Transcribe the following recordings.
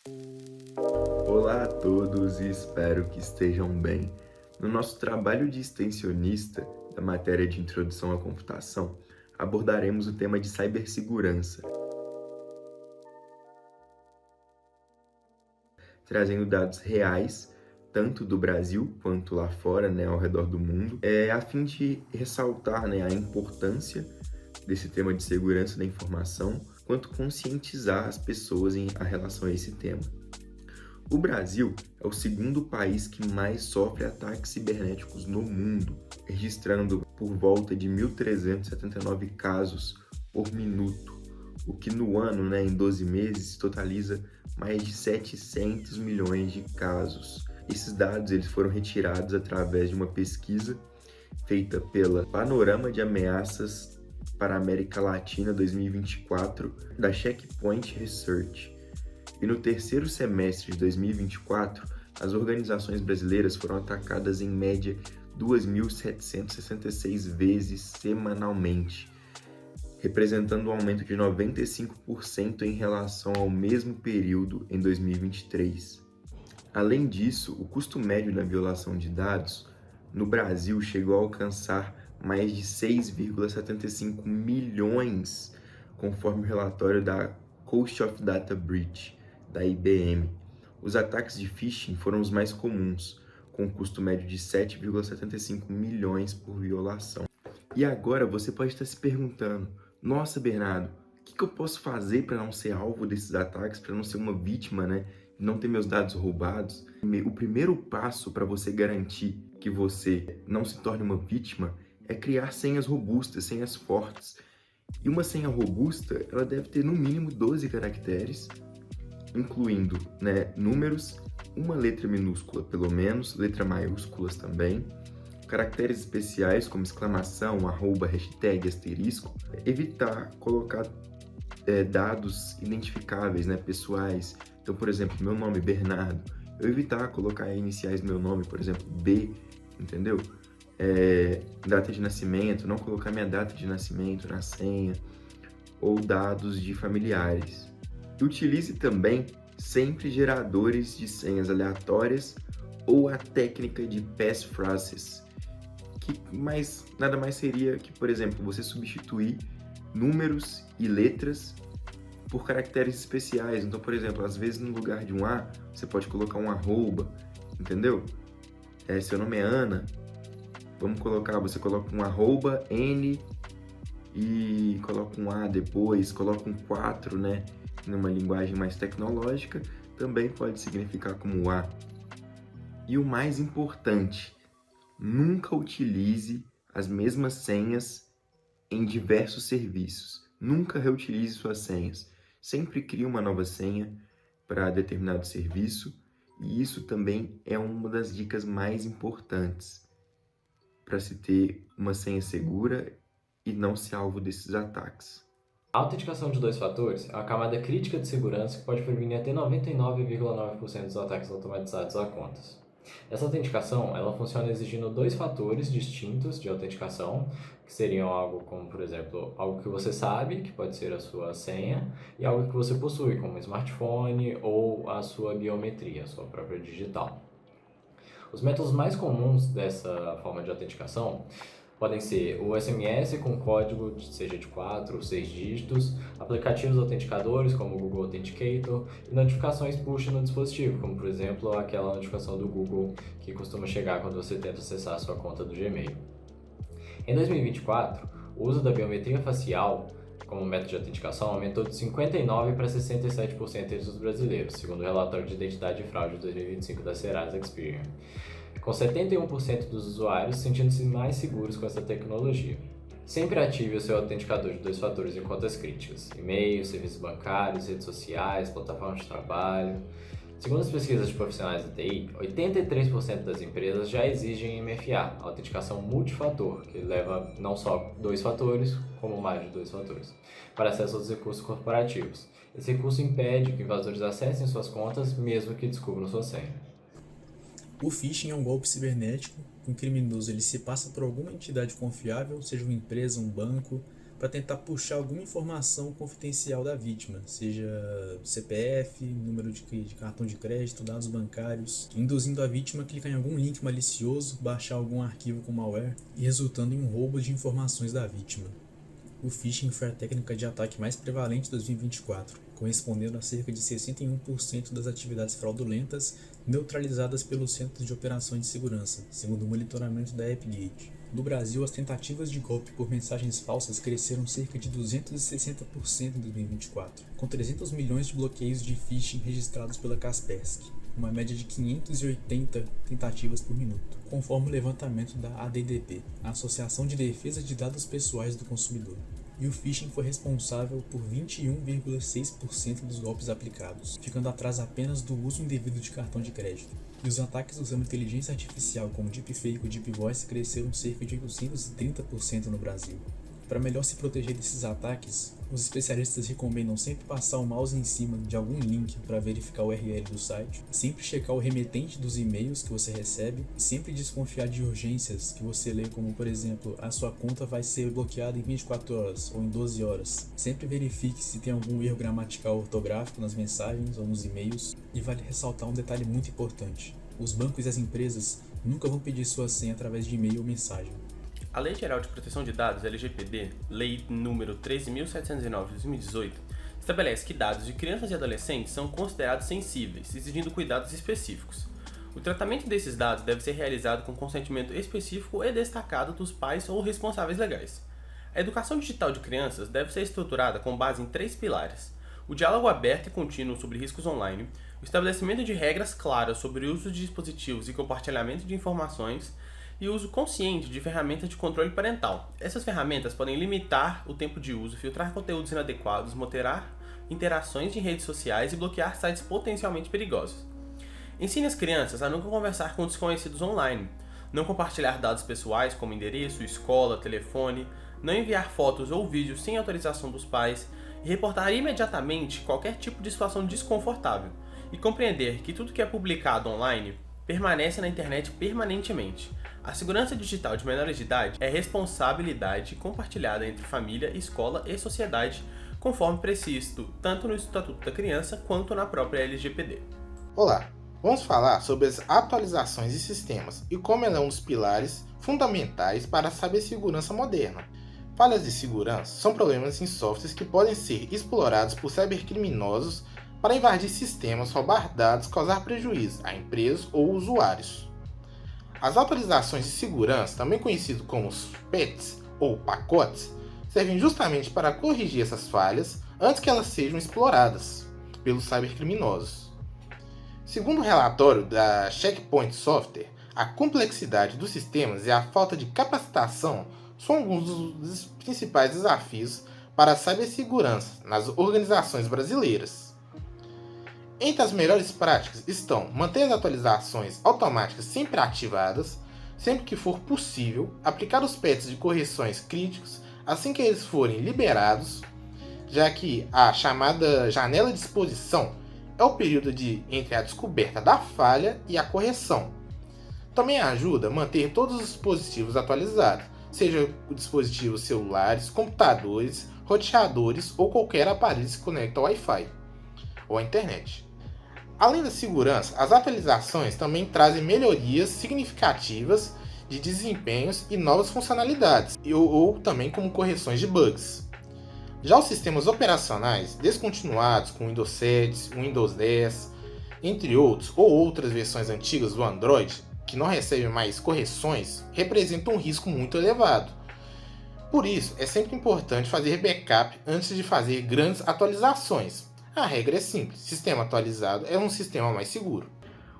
Olá a todos e espero que estejam bem. No nosso trabalho de extensionista da matéria de Introdução à Computação, abordaremos o tema de cibersegurança, trazendo dados reais, tanto do Brasil quanto lá fora, ao redor do mundo, a fim de ressaltar, a importância desse tema de segurança da informação, quanto conscientizar as pessoas em relação a esse tema. O Brasil é o segundo país que mais sofre ataques cibernéticos no mundo, registrando por volta de 1.379 casos por minuto, o que no ano, em 12 meses, totaliza mais de 700 milhões de casos. Esses dados eles foram retirados através de uma pesquisa feita pela Panorama de Ameaças para a América Latina 2024 da Checkpoint Research. E no terceiro semestre de 2024, as organizações brasileiras foram atacadas em média 2.766 vezes semanalmente, representando um aumento de 95% em relação ao mesmo período em 2023. Além disso, o custo médio da violação de dados no Brasil chegou a alcançar mais de 6,75 milhões, conforme o relatório da Cost of Data Breach, da IBM. Os ataques de phishing foram os mais comuns, com um custo médio de 7,75 milhões por violação. E agora você pode estar se perguntando, nossa Bernardo, o que eu posso fazer para não ser alvo desses ataques, para não ser uma vítima, e não ter meus dados roubados? O primeiro passo para você garantir que você não se torne uma vítima é criar senhas robustas, senhas fortes. E uma senha robusta, ela deve ter no mínimo 12 caracteres, incluindo números, uma letra minúscula pelo menos, letra maiúsculas também, caracteres especiais como exclamação, arroba, hashtag, asterisco, evitar colocar dados identificáveis, pessoais. Então, por exemplo, meu nome Bernardo, eu evitar colocar iniciais do meu nome, por exemplo, B, entendeu? Data de nascimento, não colocar minha data de nascimento na senha, ou dados de familiares. Utilize também sempre geradores de senhas aleatórias ou a técnica de passphrases, que nada mais seria que, por exemplo, você substituir números e letras por caracteres especiais. Então, por exemplo, às vezes no lugar de um A, você pode colocar um arroba, entendeu? Seu nome é Ana, você coloca um arroba N e coloca um A depois, coloca um 4, numa linguagem mais tecnológica, também pode significar como A. E o mais importante, nunca utilize as mesmas senhas em diversos serviços. Nunca reutilize suas senhas. Sempre crie uma nova senha para determinado serviço, e isso também é uma das dicas mais importantes para se ter uma senha segura e não ser alvo desses ataques. A autenticação de dois fatores é uma camada crítica de segurança que pode prevenir até 99,9% dos ataques automatizados a contas. Essa autenticação ela funciona exigindo dois fatores distintos de autenticação, que seriam algo como, por exemplo, algo que você sabe, que pode ser a sua senha, e algo que você possui, como um smartphone ou a sua biometria, a sua própria digital. Os métodos mais comuns dessa forma de autenticação podem ser o SMS com código, seja de 4 ou 6 dígitos, aplicativos autenticadores como o Google Authenticator e notificações push no dispositivo, como por exemplo aquela notificação do Google que costuma chegar quando você tenta acessar a sua conta do Gmail. Em 2024, o uso da biometria facial como método de autenticação aumentou de 59% para 67% entre os brasileiros, segundo o relatório de identidade e fraude de 2025 da Serasa Experian, com 71% dos usuários sentindo-se mais seguros com essa tecnologia. Sempre ative o seu autenticador de dois fatores em contas críticas, e-mail, serviços bancários, redes sociais, plataformas de trabalho. Segundo as pesquisas de profissionais da TI, 83% das empresas já exigem MFA, autenticação multifator, que leva não só dois fatores, como mais de dois fatores, para acesso aos recursos corporativos. Esse recurso impede que invasores acessem suas contas, mesmo que descubram sua senha. O phishing é um golpe cibernético. Um criminoso ele se passa por alguma entidade confiável, seja uma empresa, um banco para tentar puxar alguma informação confidencial da vítima, seja CPF, número de cartão de crédito, dados bancários, induzindo a vítima a clicar em algum link malicioso, baixar algum arquivo com malware e resultando em um roubo de informações da vítima. O phishing foi a técnica de ataque mais prevalente de 2024, correspondendo a cerca de 61% das atividades fraudulentas neutralizadas pelos Centros de Operações de Segurança, segundo o monitoramento da AppGate. No Brasil, as tentativas de golpe por mensagens falsas cresceram cerca de 260% em 2024, com 300 milhões de bloqueios de phishing registrados pela Kaspersky, uma média de 580 tentativas por minuto, conforme o levantamento da ADDP, a Associação de Defesa de Dados Pessoais do Consumidor. E o phishing foi responsável por 21,6% dos golpes aplicados, ficando atrás apenas do uso indevido de cartão de crédito. E os ataques usando inteligência artificial como Deepfake ou Deep Voice cresceram cerca de 830% no Brasil. Para melhor se proteger desses ataques, os especialistas recomendam sempre passar o mouse em cima de algum link para verificar o URL do site, sempre checar o remetente dos e-mails que você recebe e sempre desconfiar de urgências que você lê, como por exemplo, a sua conta vai ser bloqueada em 24 horas ou em 12 horas. Sempre verifique se tem algum erro gramatical ou ortográfico nas mensagens ou nos e-mails, e vale ressaltar um detalhe muito importante: os bancos e as empresas nunca vão pedir sua senha através de e-mail ou mensagem. A Lei Geral de Proteção de Dados, LGPD, Lei número 13.709 de 2018, estabelece que dados de crianças e adolescentes são considerados sensíveis, exigindo cuidados específicos. O tratamento desses dados deve ser realizado com consentimento específico e destacado dos pais ou responsáveis legais. A educação digital de crianças deve ser estruturada com base em 3 pilares: o diálogo aberto e contínuo sobre riscos online, o estabelecimento de regras claras sobre o uso de dispositivos e compartilhamento de informações, e o uso consciente de ferramentas de controle parental. Essas ferramentas podem limitar o tempo de uso, filtrar conteúdos inadequados, moderar interações em redes sociais e bloquear sites potencialmente perigosos. Ensine as crianças a nunca conversar com desconhecidos online, não compartilhar dados pessoais como endereço, escola, telefone, não enviar fotos ou vídeos sem autorização dos pais e reportar imediatamente qualquer tipo de situação desconfortável, e compreender que tudo que é publicado online permanece na internet permanentemente. A segurança digital de menores de idade é responsabilidade compartilhada entre família, escola e sociedade, conforme previsto tanto no Estatuto da Criança quanto na própria LGPD. Olá, vamos falar sobre as atualizações de sistemas e como ela é um dos pilares fundamentais para a cibersegurança moderna. Falhas de segurança são problemas em softwares que podem ser explorados por cybercriminosos para invadir sistemas, roubar dados, causar prejuízo a empresas ou usuários. As atualizações de segurança, também conhecidas como os patches ou pacotes, servem justamente para corrigir essas falhas antes que elas sejam exploradas pelos cybercriminosos. Segundo o relatório da Checkpoint Software, a complexidade dos sistemas e a falta de capacitação são alguns dos principais desafios para a cibersegurança nas organizações brasileiras. Entre as melhores práticas estão manter as atualizações automáticas sempre ativadas, sempre que for possível, aplicar os patches de correções críticos assim que eles forem liberados, já que a chamada janela de exposição é o período entre a descoberta da falha e a correção. Também ajuda a manter todos os dispositivos atualizados, seja dispositivos celulares, computadores, roteadores ou qualquer aparelho que se conecta ao Wi-Fi ou à internet. Além da segurança, as atualizações também trazem melhorias significativas de desempenhos e novas funcionalidades, ou também como correções de bugs. Já os sistemas operacionais descontinuados com Windows 7, Windows 10, entre outros, ou outras versões antigas do Android, que não recebem mais correções, representam um risco muito elevado. Por isso, é sempre importante fazer backup antes de fazer grandes atualizações. A regra é simples: sistema atualizado é um sistema mais seguro.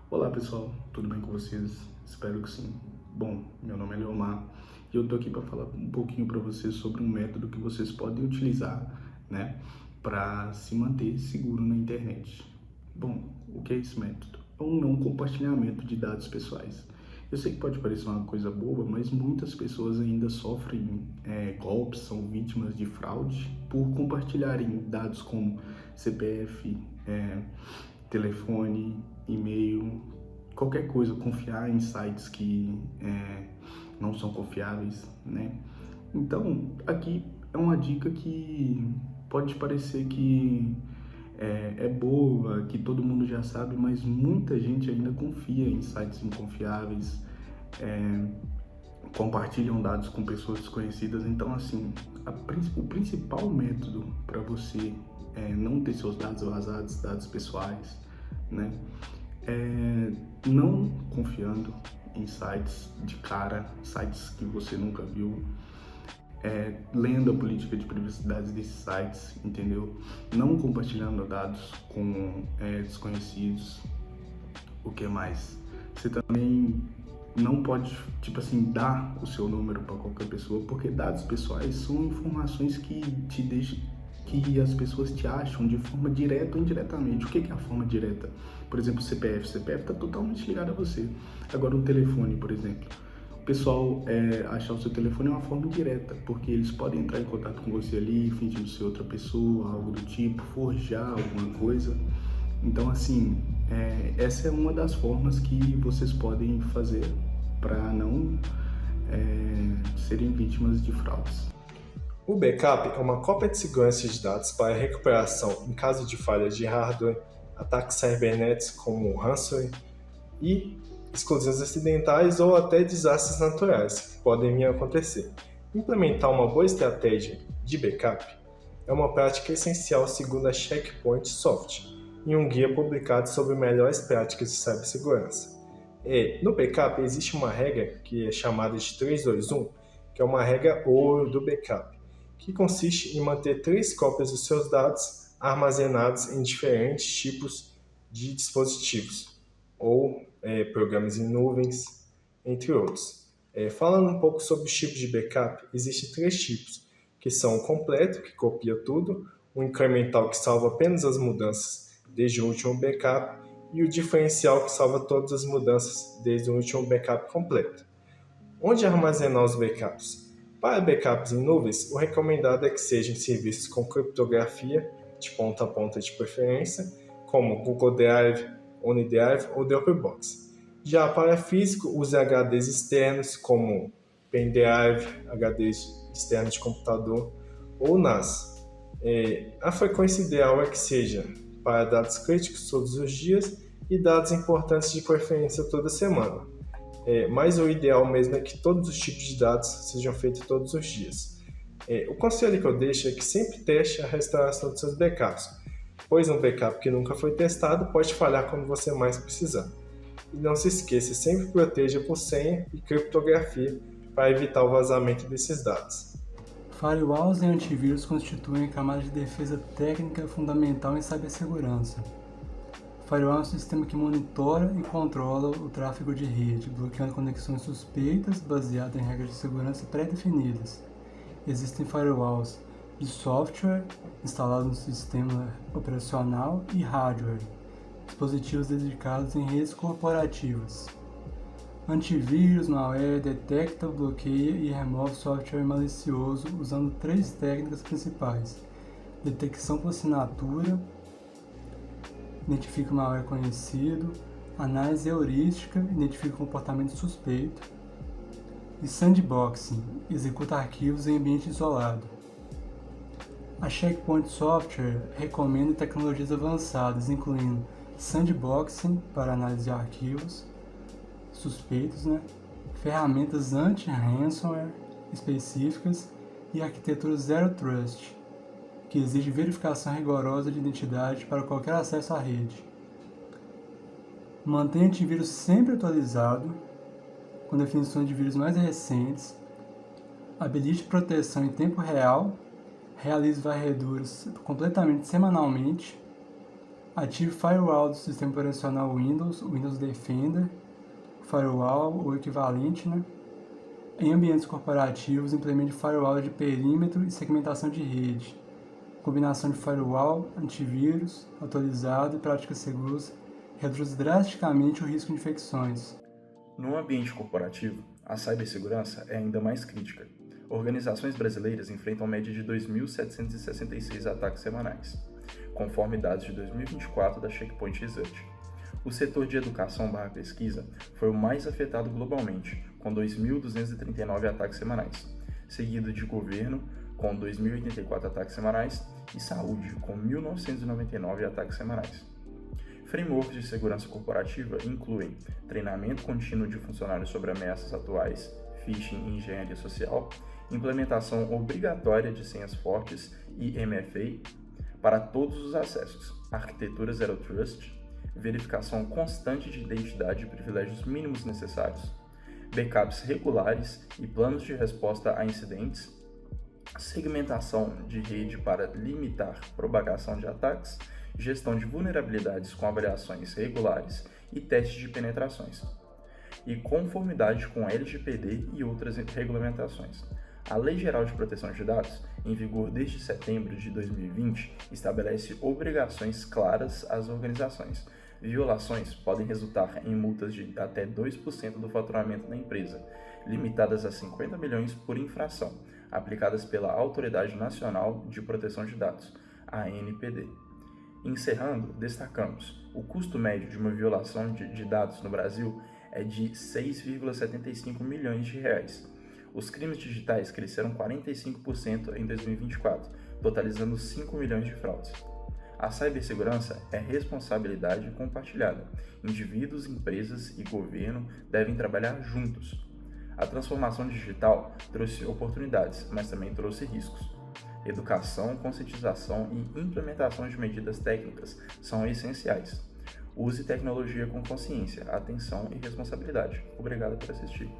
Olá pessoal, tudo bem com vocês? Espero que sim. Bom, meu nome é Leomar e eu tô aqui para falar um pouquinho para vocês sobre um método que vocês podem utilizar, para se manter seguro na internet. Bom, o que é esse método? É um não compartilhamento de dados pessoais. Eu sei que pode parecer uma coisa boba, mas muitas pessoas ainda sofrem golpes, são vítimas de fraude por compartilharem dados como CPF, telefone, e-mail, qualquer coisa, confiar em sites que não são confiáveis, né? Então, aqui É uma dica que pode parecer que é boa, que todo mundo já sabe, mas muita gente ainda confia em sites inconfiáveis, compartilham dados com pessoas desconhecidas. Então, assim, o principal método para você não ter seus dados vazados, dados pessoais, né, é não confiando em sites de cara, sites que você nunca viu, lendo a política de privacidade desses sites, entendeu? Não compartilhando dados com desconhecidos. O que mais? Você também não pode, tipo assim, dar o seu número para qualquer pessoa, porque dados pessoais são informações que te deixam, que as pessoas te acham de forma direta ou indiretamente. O que é a forma direta? Por exemplo, o CPF está totalmente ligado a você. Agora, um telefone, por exemplo. O pessoal achar o seu telefone é uma forma direta, porque eles podem entrar em contato com você ali, fingindo ser outra pessoa, algo do tipo, forjar alguma coisa. Então, assim, essa é uma das formas que vocês podem fazer para não serem vítimas de fraudes. O backup é uma cópia de segurança de dados para recuperação em caso de falhas de hardware, ataques cibernetics como ransomware e explosões acidentais ou até desastres naturais que podem vir a acontecer. Implementar uma boa estratégia de backup é uma prática essencial segundo a Checkpoint Software, em um guia publicado sobre melhores práticas de cibersegurança. No backup existe uma regra que é chamada de 3-2-1, que é uma regra ouro do backup, que consiste em manter 3 cópias dos seus dados armazenados em diferentes tipos de dispositivos, ou programas em nuvens, entre outros. Falando um pouco sobre os tipos de backup, existem 3 tipos, que são o completo, que copia tudo, o incremental, que salva apenas as mudanças desde o último backup, e o diferencial, que salva todas as mudanças desde o último backup completo. Onde armazenar os backups? Para backups em nuvens, o recomendado é que sejam serviços com criptografia, de ponta a ponta de preferência, como Google Drive, OneDrive ou Dropbox. Já para físico, use HDs externos, como pendrive, HDs externos de computador ou NAS. A frequência ideal é que seja para dados críticos todos os dias e dados importantes de preferência toda semana. Mas o ideal mesmo é que todos os tipos de dados sejam feitos todos os dias. O conselho que eu deixo é que sempre teste a restauração dos seus backups, pois um backup que nunca foi testado pode falhar quando você mais precisar. E não se esqueça, sempre proteja por senha e criptografia para evitar o vazamento desses dados. Firewalls e antivírus constituem a camada de defesa técnica fundamental em cibersegurança. Firewall é um sistema que monitora e controla o tráfego de rede, bloqueando conexões suspeitas baseadas em regras de segurança pré-definidas. Existem firewalls de software instalados no sistema operacional e hardware, dispositivos dedicados em redes corporativas. Antivírus, malware, detecta, bloqueia e remove software malicioso usando 3 técnicas principais: detecção por assinatura, identifica o malware conhecido, análise heurística, identifica o comportamento suspeito, e sandboxing, executa arquivos em ambiente isolado. A Checkpoint Software recomenda tecnologias avançadas, incluindo sandboxing para análise de arquivos suspeitos, ferramentas anti-ransomware específicas e arquitetura Zero Trust, que exige verificação rigorosa de identidade para qualquer acesso à rede. Mantenha o antivírus sempre atualizado, com definições de vírus mais recentes. Habilite proteção em tempo real. Realize varreduras completamente semanalmente. Ative Firewall do sistema operacional Windows, Windows Defender, Firewall ou equivalente. Em ambientes corporativos, implemente Firewall de perímetro e segmentação de rede. Combinação de Firewall, antivírus, atualizado e práticas seguras reduz drasticamente o risco de infecções. No ambiente corporativo, a cibersegurança é ainda mais crítica. Organizações brasileiras enfrentam média de 2.766 ataques semanais, conforme dados de 2024 da Checkpoint Research. O setor de educação/pesquisa foi o mais afetado globalmente, com 2.239 ataques semanais, seguido de governo, com 2.084 ataques semanais, e saúde, com 1.999 ataques semanais. Frameworks de segurança corporativa incluem treinamento contínuo de funcionários sobre ameaças atuais, phishing e engenharia social, implementação obrigatória de senhas fortes e MFA para todos os acessos, arquitetura Zero Trust, verificação constante de identidade e privilégios mínimos necessários, backups regulares e planos de resposta a incidentes, segmentação de rede para limitar propagação de ataques, gestão de vulnerabilidades com avaliações regulares e testes de penetrações, e conformidade com LGPD e outras regulamentações. A Lei Geral de Proteção de Dados, em vigor desde setembro de 2020, estabelece obrigações claras às organizações. Violações podem resultar em multas de até 2% do faturamento da empresa, limitadas a 50 milhões por infração, aplicadas pela Autoridade Nacional de Proteção de Dados, ANPD. Encerrando, destacamos: o custo médio de uma violação de dados no Brasil é de 6,75 milhões de reais. Os crimes digitais cresceram 45% em 2024, totalizando 5 milhões de fraudes. A cibersegurança é responsabilidade compartilhada. Indivíduos, empresas e governo devem trabalhar juntos. A transformação digital trouxe oportunidades, mas também trouxe riscos. Educação, conscientização e implementação de medidas técnicas são essenciais. Use tecnologia com consciência, atenção e responsabilidade. Obrigado por assistir.